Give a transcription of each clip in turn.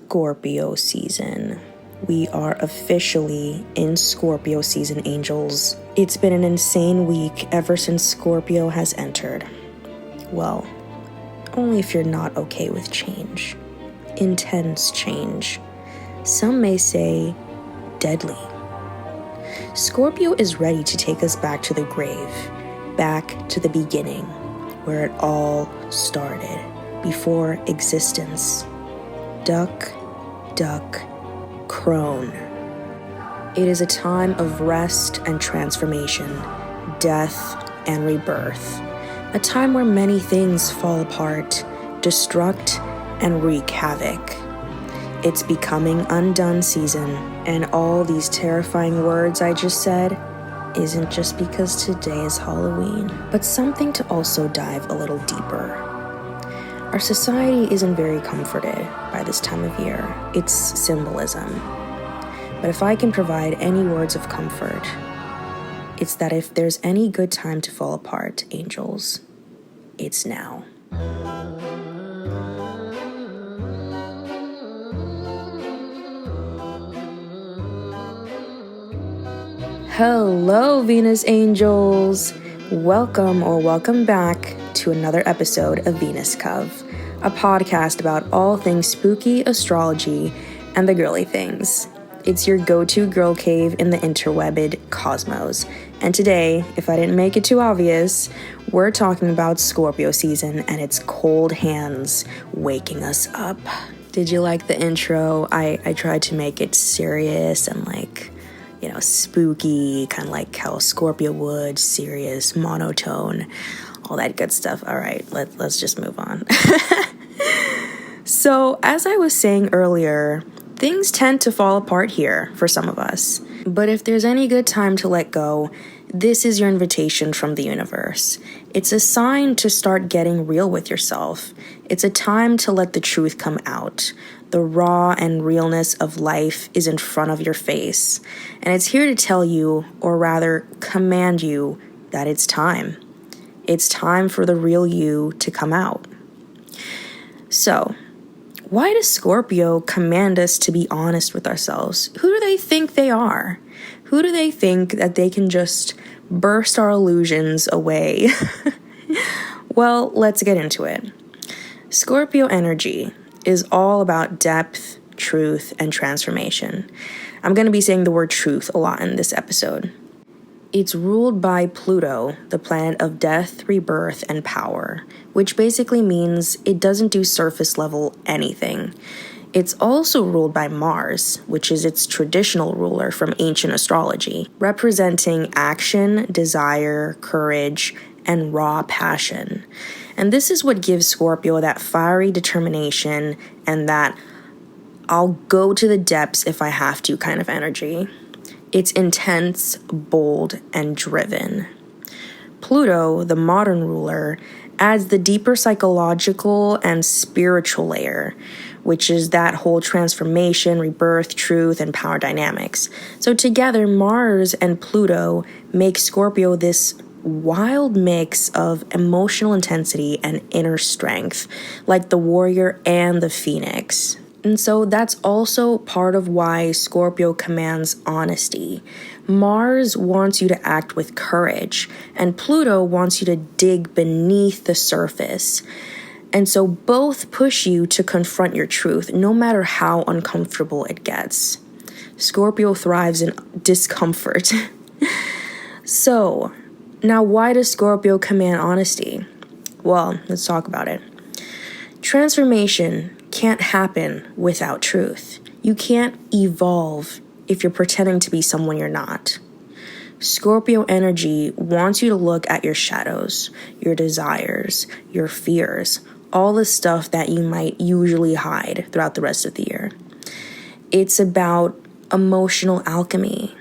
Scorpio season. We are officially in Scorpio season, angels. It's been an insane week ever since Scorpio has entered. Well, only if you're not okay with change. Intense change. Some may say deadly. Scorpio is ready to take us back to the grave, back to the beginning, where it all started, before existence. Duck, duck, crone. It is a time of rest and transformation, death and rebirth. A time where many things fall apart, destruct, and wreak havoc. It's becoming undone season, and all these terrifying words I just said isn't just because today is Halloween, but something to also dive a little deeper. Our society isn't very comforted by this time of year. It's symbolism. But if I can provide any words of comfort, it's that if there's any good time to fall apart, angels, it's now. Hello, Venus angels. Welcome back to another episode of Venus Cove, a podcast about all things spooky, astrology, and the girly things. It's your go-to girl cave in the interwebbed cosmos. And today, if I didn't make it too obvious, we're talking about Scorpio season and its cold hands waking us up. Did you like the intro? I tried to make it serious and spooky, kind of like how Scorpio would, serious, monotone, all that good stuff. All right, let's just move on. So, as I was saying earlier, things tend to fall apart here for some of us. But if there's any good time to let go, this is your invitation from the universe. It's a sign to start getting real with yourself. It's a time to let the truth come out. The raw and realness of life is in front of your face. And it's here to tell you, or rather command you, that it's time. It's time for the real you to come out. So, why does Scorpio command us to be honest with ourselves? Who do they think they are? Who do they think that they can just burst our illusions away? Well, let's get into it. Scorpio energy is all about depth, truth, and transformation. I'm going to be saying the word truth a lot in this episode. It's ruled by Pluto, the planet of death, rebirth, and power, which basically means it doesn't do surface level anything. It's also ruled by Mars, which is its traditional ruler from ancient astrology, representing action, desire, courage, and raw passion. And this is what gives Scorpio that fiery determination and that I'll go to the depths if I have to kind of energy. It's intense, bold, and driven. Pluto, the modern ruler, adds the deeper psychological and spiritual layer, which is that whole transformation, rebirth, truth, and power dynamics. So together, Mars and Pluto make Scorpio this wild mix of emotional intensity and inner strength, like the warrior and the phoenix. And so that's also part of why Scorpio commands honesty. Mars wants you to act with courage, and Pluto wants you to dig beneath the surface. And so both push you to confront your truth, no matter how uncomfortable it gets. Scorpio thrives in discomfort. So, now why does Scorpio command honesty? Well, let's talk about it. Transformation can't happen without truth. You can't evolve if you're pretending to be someone you're not. Scorpio energy wants you to look at your shadows, your desires, your fears, all the stuff that you might usually hide throughout the rest of the year. It's about emotional alchemy.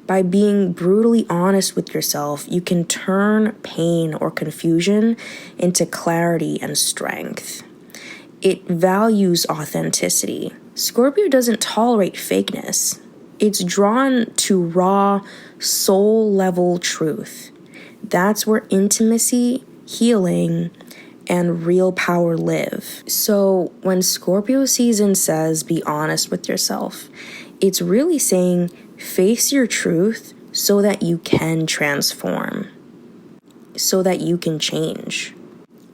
By being brutally honest with yourself, you can turn pain or confusion into clarity and strength. It values authenticity. Scorpio doesn't tolerate fakeness. It's drawn to raw, soul-level truth. That's where intimacy, healing, and real power live. So when Scorpio season says be honest with yourself, it's really saying face your truth so that you can transform, so that you can change.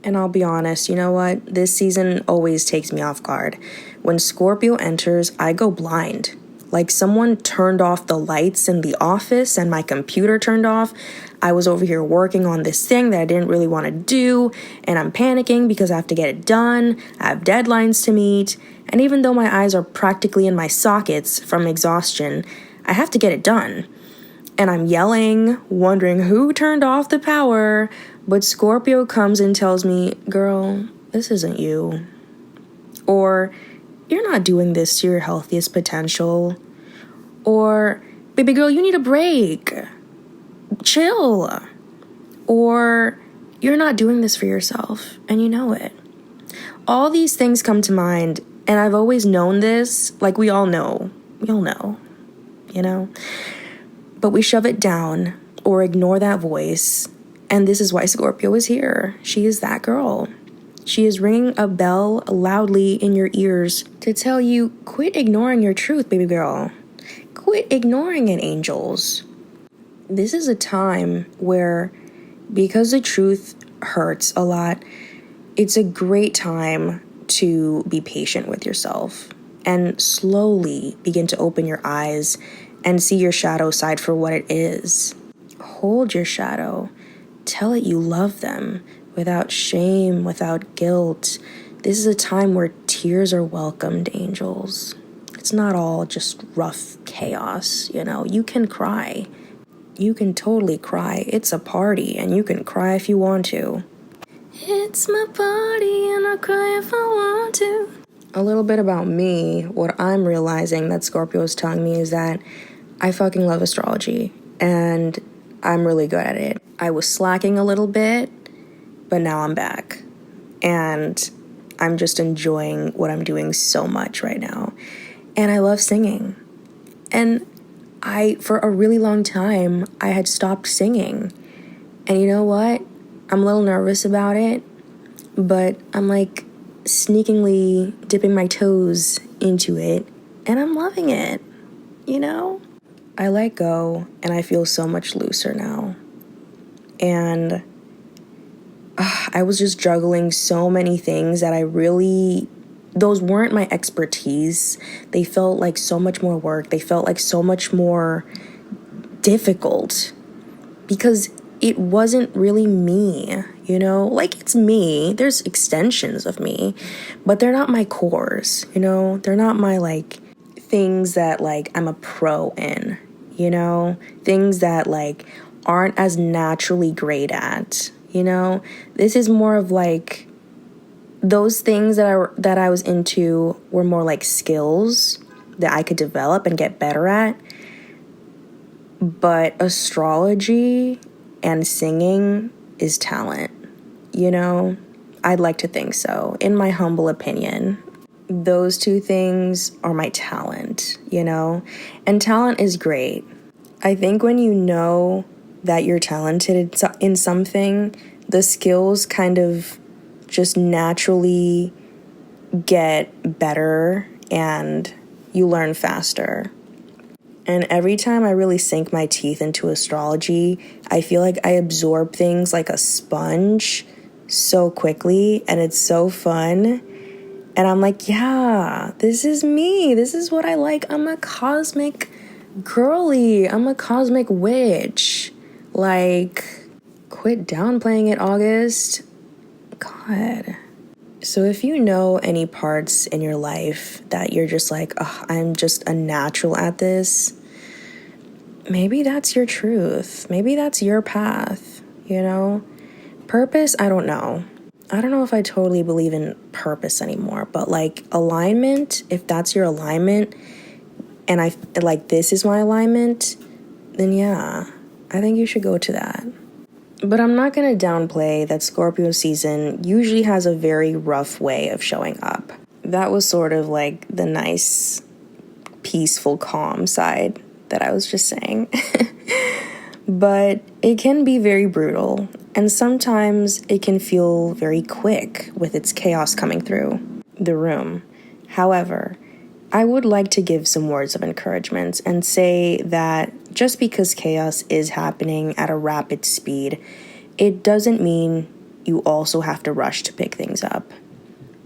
And I'll be honest, you know what? This season always takes me off guard. When Scorpio enters, I go blind. Like someone turned off the lights in the office and my computer turned off. I was over here working on this thing that I didn't really want to do, and I'm panicking because I have to get it done. I have deadlines to meet, and even though my eyes are practically in my sockets from exhaustion, I have to get it done. And I'm yelling, wondering who turned off the power, but Scorpio comes and tells me, girl, this isn't you. Or, you're not doing this to your healthiest potential. Or, baby girl, you need a break. Chill. Or, you're not doing this for yourself, and you know it. All these things come to mind, and I've always known this, like we all know. We all know, you know? But we shove it down or ignore that voice, and this is why Scorpio is here. She is that girl. She is ringing a bell loudly in your ears to tell you, quit ignoring your truth, baby girl. Quit ignoring it, angels. This is a time where, because the truth hurts a lot, it's a great time to be patient with yourself and slowly begin to open your eyes and see your shadow side for what it is. Hold your shadow. Tell it you love them without shame, without guilt. This is a time where tears are welcomed, angels. It's not all just rough chaos, you know. You can cry. You can totally cry. It's a party, and you can cry if you want to. It's my party, and I'll cry if I want to. A little bit about me, what I'm realizing that Scorpio is telling me is that I fucking love astrology, and I'm really good at it. I was slacking a little bit, but now I'm back, and I'm just enjoying what I'm doing so much right now. And I love singing. And for a really long time, I had stopped singing. And you know what? I'm a little nervous about it, but I'm like sneakingly dipping my toes into it, and I'm loving it, you know? I let go, and I feel so much looser now. And I was just juggling so many things that those weren't my expertise. They felt like so much more work. They felt like so much more difficult because it wasn't really me, you know? Like, it's me. There's extensions of me, but they're not my cores, you know? They're not my, like, things that, like, I'm a pro in, you know? Things that, like, aren't as naturally great at, you know? This is more of, like, those things that I was into were more like skills that I could develop and get better at. But astrology and singing is talent, you know? I'd like to think so. In my humble opinion, those two things are my talent, you know? And talent is great. I think when you know that you're talented in something, the skills kind of just naturally get better and you learn faster. And every time I really sink my teeth into astrology, I feel like I absorb things like a sponge so quickly, and it's so fun. And I'm like, yeah, this is me. This is what I like. I'm a cosmic girly. I'm a cosmic witch. Like, quit downplaying it, August. God. So if you know any parts in your life that you're just like, oh, I'm just a natural at this, maybe that's your truth. Maybe that's your path, you know? Purpose, I don't know. I don't know if I totally believe in purpose anymore, but like alignment, if that's your alignment, and I like this is my alignment, then yeah, I think you should go to that. But I'm not going to downplay that Scorpio season usually has a very rough way of showing up. That was sort of like the nice, peaceful, calm side that I was just saying. But it can be very brutal, and sometimes it can feel very quick with its chaos coming through the room. However, I would like to give some words of encouragement and say that just because chaos is happening at a rapid speed, it doesn't mean you also have to rush to pick things up.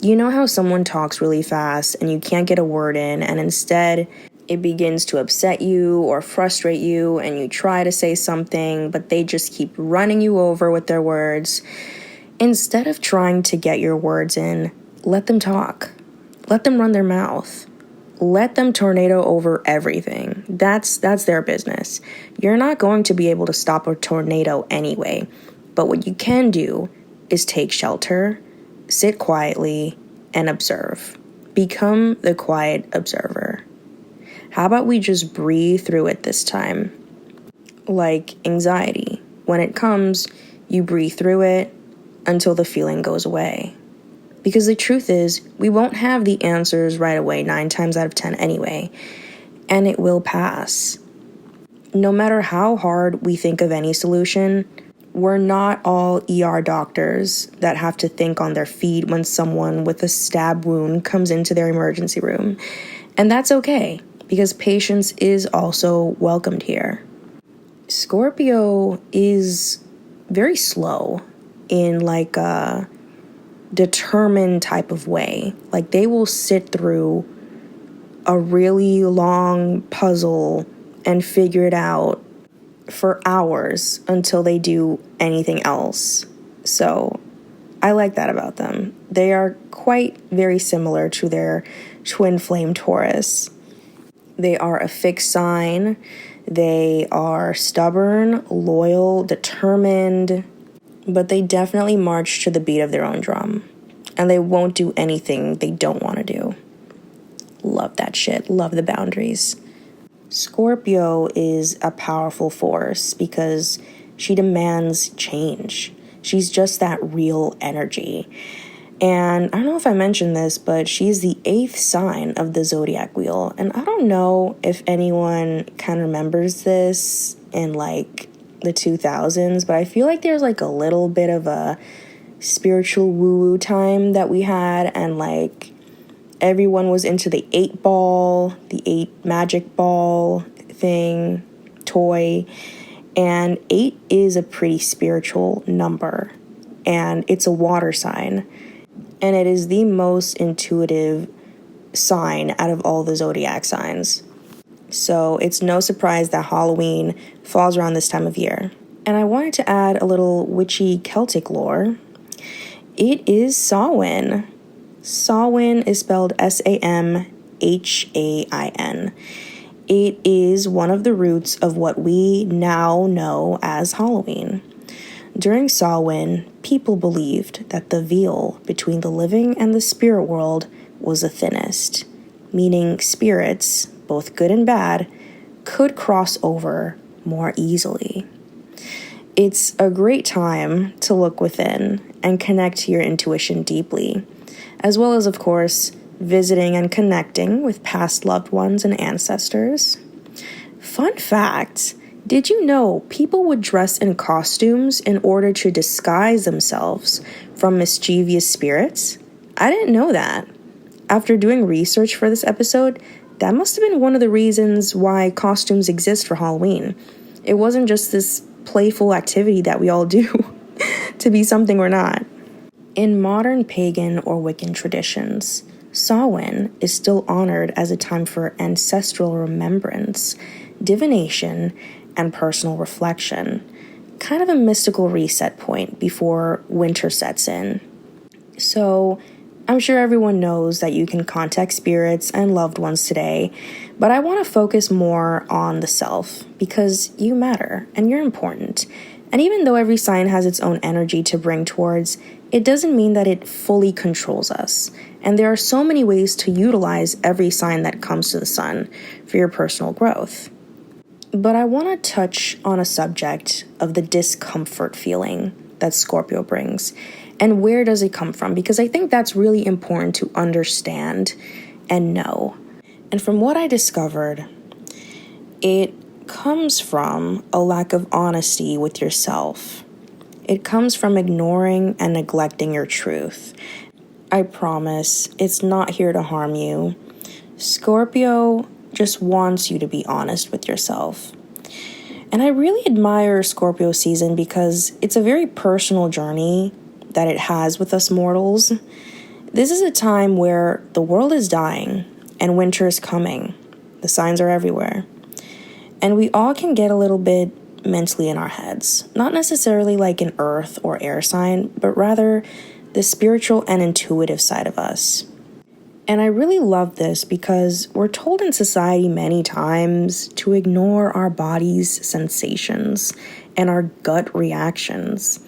You know how someone talks really fast and you can't get a word in, and instead it begins to upset you or frustrate you, and you try to say something, but they just keep running you over with their words. Instead of trying to get your words in, let them talk. Let them run their mouth. Let them tornado over everything. That's their business. You're not going to be able to stop a tornado anyway. But what you can do is take shelter, sit quietly, and observe. Become the quiet observer. How about we just breathe through it this time? Like anxiety. When it comes, you breathe through it until the feeling goes away. Because the truth is, we won't have the answers right away 9 times out of 10 anyway, and it will pass. No matter how hard we think of any solution, we're not all ER doctors that have to think on their feet when someone with a stab wound comes into their emergency room. And that's okay, because patience is also welcomed here. Scorpio is very slow in like a determined type of way. Like they will sit through a really long puzzle and figure it out for hours until they do anything else. So I like that about them. They are quite very similar to their twin flame Taurus. They are a fixed sign. They are stubborn, loyal, determined, but they definitely march to the beat of their own drum. And they won't do anything they don't want to do. Love that shit. Love the boundaries. Scorpio is a powerful force because she demands change. She's just that real energy. And I don't know if I mentioned this, but she's the 8th sign of the zodiac wheel. And I don't know if anyone kind of remembers this in like the 2000s, but I feel like there's like a little bit of a spiritual woo-woo time that we had, and like everyone was into the 8 ball, the 8 magic ball thing, toy. And 8 is a pretty spiritual number, and it's a water sign, and it is the most intuitive sign out of all the zodiac signs. So it's no surprise that Halloween falls around this time of year. And I wanted to add a little witchy Celtic lore. It is Samhain. Samhain is spelled Samhain. It is one of the roots of what we now know as Halloween. During Samhain, people believed that the veil between the living and the spirit world was the thinnest, meaning spirits, both good and bad, could cross over more easily. It's a great time to look within and connect to your intuition deeply, as well as, of course, visiting and connecting with past loved ones and ancestors. Fun fact, did you know people would dress in costumes in order to disguise themselves from mischievous spirits? I didn't know that. After doing research for this episode, that must have been one of the reasons why costumes exist for Halloween. It wasn't just this playful activity that we all do to be something we're not. In modern pagan or Wiccan traditions, Samhain is still honored as a time for ancestral remembrance, divination, and personal reflection. Kind of a mystical reset point before winter sets in. So, I'm sure everyone knows that you can contact spirits and loved ones today, but I want to focus more on the self because you matter and you're important. And even though every sign has its own energy to bring towards, it doesn't mean that it fully controls us. And there are so many ways to utilize every sign that comes to the sun for your personal growth. But I want to touch on a subject of the discomfort feeling that Scorpio brings. And where does it come from? Because I think that's really important to understand and know. And from what I discovered, it comes from a lack of honesty with yourself. It comes from ignoring and neglecting your truth. I promise, it's not here to harm you. Scorpio just wants you to be honest with yourself. And I really admire Scorpio season because it's a very personal journey that it has with us mortals. This is a time where the world is dying and winter is coming. The signs are everywhere. And we all can get a little bit mentally in our heads. Not necessarily like an earth or air sign, but rather the spiritual and intuitive side of us. And I really love this because we're told in society many times to ignore our body's sensations and our gut reactions.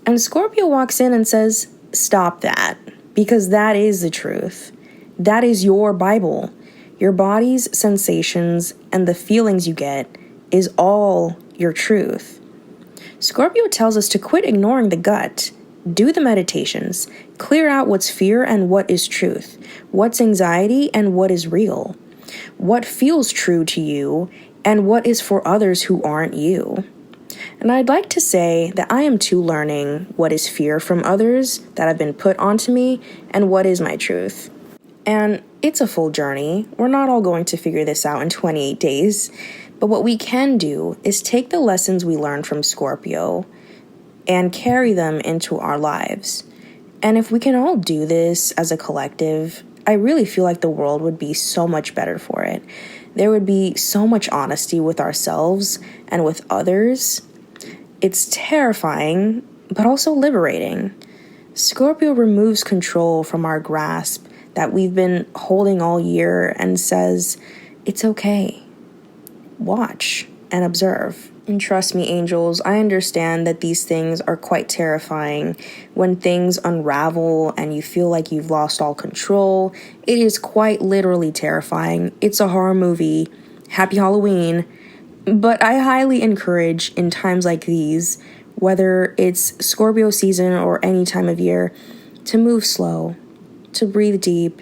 And Scorpio walks in and says, stop that, because that is the truth. That is your Bible. Your body's sensations and the feelings you get is all your truth. Scorpio tells us to quit ignoring the gut. Do the meditations. Clear out what's fear and what is truth. What's anxiety and what is real. What feels true to you and what is for others who aren't you. And I'd like to say that I am too learning what is fear from others that have been put onto me and what is my truth. And it's a full journey. We're not all going to figure this out in 28 days. But what we can do is take the lessons we learned from Scorpio and carry them into our lives. And if we can all do this as a collective, I really feel like the world would be so much better for it. There would be so much honesty with ourselves and with others. It's terrifying, but also liberating. Scorpio removes control from our grasp that we've been holding all year and says, it's okay. Watch and observe. And trust me, angels, I understand that these things are quite terrifying. When things unravel and you feel like you've lost all control, it is quite literally terrifying. It's a horror movie. Happy Halloween. But I highly encourage in times like these, whether it's Scorpio season or any time of year, to move slow, to breathe deep,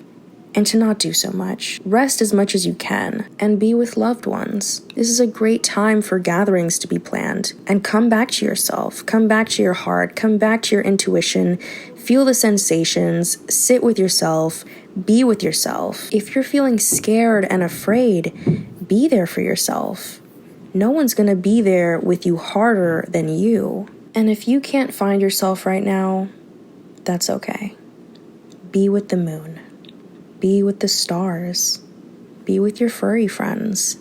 and to not do so much. Rest as much as you can and be with loved ones. This is a great time for gatherings to be planned. And come back to yourself, come back to your heart, come back to your intuition, feel the sensations, sit with yourself, be with yourself. If you're feeling scared and afraid, be there for yourself. No one's gonna be there with you harder than you. And if you can't find yourself right now, that's okay. Be with the moon. Be with the stars. Be with your furry friends.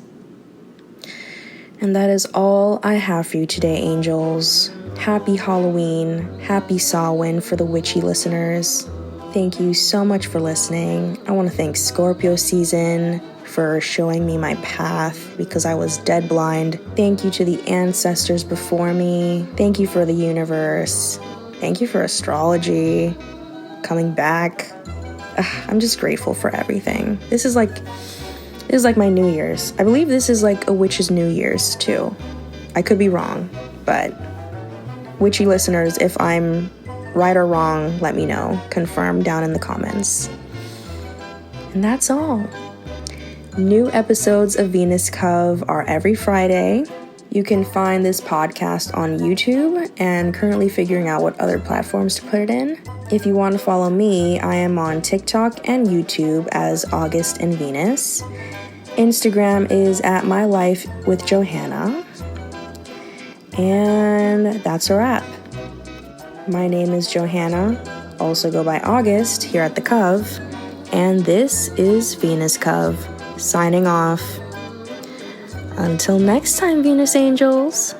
And that is all I have for you today, angels. Happy Halloween. Happy Samhain for the witchy listeners. Thank you so much for listening. I want to thank Scorpio season for showing me my path because I was dead blind. Thank you to the ancestors before me. Thank you for the universe. Thank you for astrology coming back. I'm just grateful for everything. This is like my New Year's. I believe this is like a witch's New Year's too. I could be wrong, but witchy listeners, if I'm right or wrong, let me know. Confirm down in the comments. And that's all. New episodes of Venus Cove are every Friday. You can find this podcast on YouTube and currently figuring out what other platforms to put it in. If you want to follow me, I am on TikTok and YouTube as August and Venus. Instagram is at My Life with Johanna. And that's a wrap. My name is Johanna, also go by August here at the Cove. And this is Venus Cove, signing off. Until next time, Venus Angels.